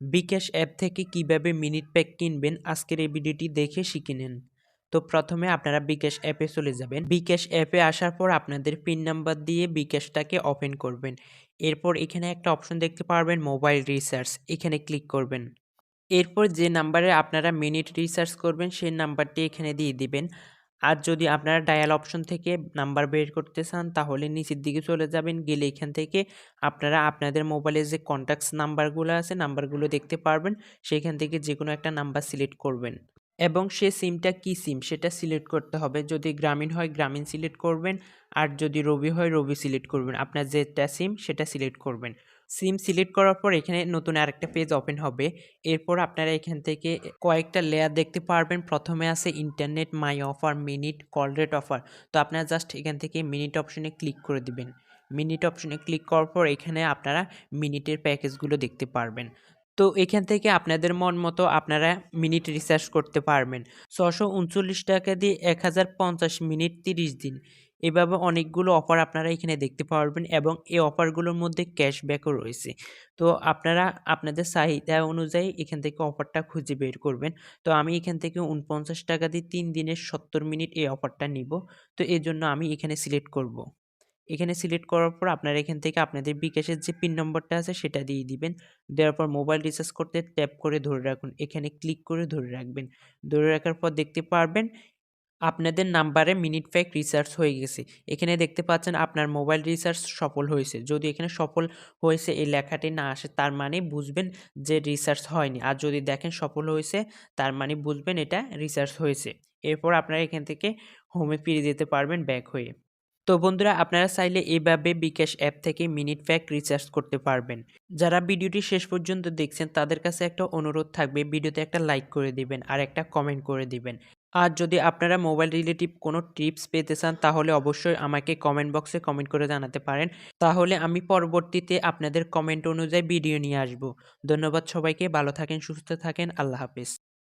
bKash app থেকে কিভাবে minute pack কিনবেন আজকের এই ভিডিওটি দেখে শিখে নিন। তো প্রথমে আপনারা bKash অ্যাপে চলে যাবেন। bKash অ্যাপে আসার পর আপনাদের পিন নাম্বার দিয়ে bKashটাকে ওপেন করবেন। এরপর এখানে একটা অপশন দেখতে পারবেন মোবাইল রিচার্জ, এখানে ক্লিক করবেন। এরপর যে নাম্বারে আপনারা মিনিট রিচার্জ করবেন সেই নাম্বারটি এখানে দিয়ে দিবেন। আর যদি আপনারা ডায়াল অপশন থেকে নাম্বার বের করতে চান তাহলে নিচের দিকে চলে যাবেন, গেলে এখান থেকে আপনারা আপনাদের মোবাইলে যে কন্ট্যাক্টস নাম্বারগুলো আছে নাম্বারগুলো দেখতে পারবেন। সেখান থেকে যে কোনো একটা নাম্বার সিলেক্ট করবেন এবং সে সিমটা কি সিম সেটা সিলেক্ট করতে হবে। যদি গ্রামীণ হয় গ্রামীণ সিলেক্ট করবেন, আর যদি রবি হয় রবি সিলেক্ট করবেন। আপনার যেটা সিম সেটা সিলেক্ট করবেন। সিম সিলেক্ট করার পর এখানে নতুন আরেকটা পেজ ওপেন হবে। এরপর আপনারা এখান থেকে কয়েকটা লেয়ার দেখতে পারবেন। প্রথমে আছে ইন্টারনেট, মাই offer, minute, call rate offer. তো আপনারা জাস্ট এখান থেকে মিনিট অপশনে ক্লিক করে দিবেন। মিনিট অপশনে ক্লিক করার পর এখানে আপনারা মিনিটের প্যাকেজগুলো দেখতে পারবেন। তো এখান থেকে আপনাদের মন মতো আপনারা মিনিট রিচার্জ করতে পারবেন। ৬৩৯ টাকা দিয়ে ১০৫০ মিনিট ৩০ দিন। এভাবে অনেকগুলো অফার আপনারা এখানে দেখতে পারবেন এবং এই অফারগুলোর মধ্যে ক্যাশব্যাকও রয়েছে। তো আপনারা আপনাদের চাহিদা অনুযায়ী এখান থেকে অফারটা খুঁজে বের করবেন। তো আমি এখান থেকে ৪৯ টাকা দিয়ে ৩ দিনের ৭০ মিনিট এই অফারটা নিব। তো এজন্য আমি এখানে সিলেক্ট করব। এখানে সিলেক্ট করার পর আপনারা এখান থেকে আপনাদের বিকাশের যে পিন নম্বরটা আছে সেটা দিয়ে দিবেন। দেওয়ার পর মোবাইল রিচার্জ করতে ট্যাপ করে ধরে রাখুন। এখানে ক্লিক করে ধরে রাখবেন। ধরে রাখার পর দেখতে পারবেন আপনাদের নাম্বারে মিনিট প্যাক রিচার্জ হয়ে গেছে। এখানে দেখতে পাচ্ছেন আপনার মোবাইল রিচার্জ সফল হয়েছে। যদি এখানে সফল হয়েছে এই লেখাটি না আসে তার মানে বুঝবেন যে রিচার্জ হয়নি। আর যদি দেখেন সফল হয়েছে তার মানে বুঝবেন এটা রিচার্জ হয়েছে। এরপর আপনারা এখান থেকে হোমে ফিরে যেতে পারবেন ব্যাক হয়ে। তো বন্ধুরা, আপনারা চাইলে এভাবে bKash অ্যাপ থেকে মিনিট প্যাক রিচার্জ করতে পারবেন। যারা ভিডিওটি শেষ পর্যন্ত দেখছেন তাদের কাছে একটা অনুরোধ থাকবে, ভিডিওতে একটা লাইক করে দিবেন আর একটা কমেন্ট করে দিবেন। আর যদি আপনারা মোবাইল রিলেটিভ কোনো টিপস পেতে চান তাহলে অবশ্যই আমাকে কমেন্ট বক্সে কমেন্ট করে জানাতে পারেন। তাহলে আমি পরবর্তীতে আপনাদের কমেন্ট অনুযায়ী ভিডিও নিয়ে আসব। ধন্যবাদ সবাইকে, ভালো থাকেন, সুস্থ থাকেন, আল্লাহ হাফেজ।